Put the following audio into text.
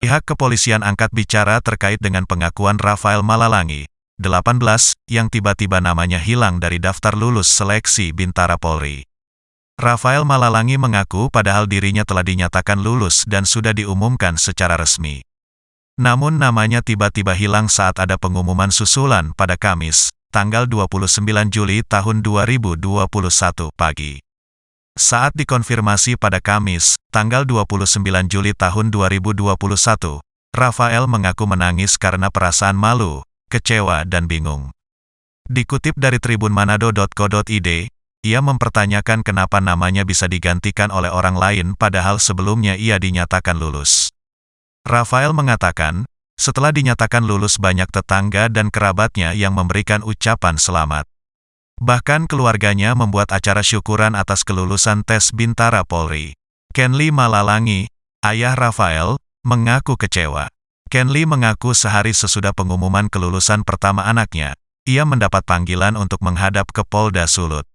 Pihak kepolisian angkat bicara terkait dengan pengakuan Rafael Malalangi, 18, yang tiba-tiba namanya hilang dari daftar lulus seleksi Bintara Polri. Rafael Malalangi mengaku padahal dirinya telah dinyatakan lulus dan sudah diumumkan secara resmi. Namun namanya tiba-tiba hilang saat ada pengumuman susulan pada Kamis, tanggal 29 Juli tahun 2021 pagi. Saat dikonfirmasi pada Kamis, tanggal 29 Juli tahun 2021, Rafael mengaku menangis karena perasaan malu, kecewa dan bingung. Dikutip dari tribunmanado.co.id, ia mempertanyakan kenapa namanya bisa digantikan oleh orang lain padahal sebelumnya ia dinyatakan lulus. Rafael mengatakan, setelah dinyatakan lulus banyak tetangga dan kerabatnya yang memberikan ucapan selamat. Bahkan keluarganya membuat acara syukuran atas kelulusan tes Bintara Polri. Kenly Malalangi, ayah Rafael, mengaku kecewa. Kenly mengaku sehari sesudah pengumuman kelulusan pertama anaknya, ia mendapat panggilan untuk menghadap ke Polda Sulut.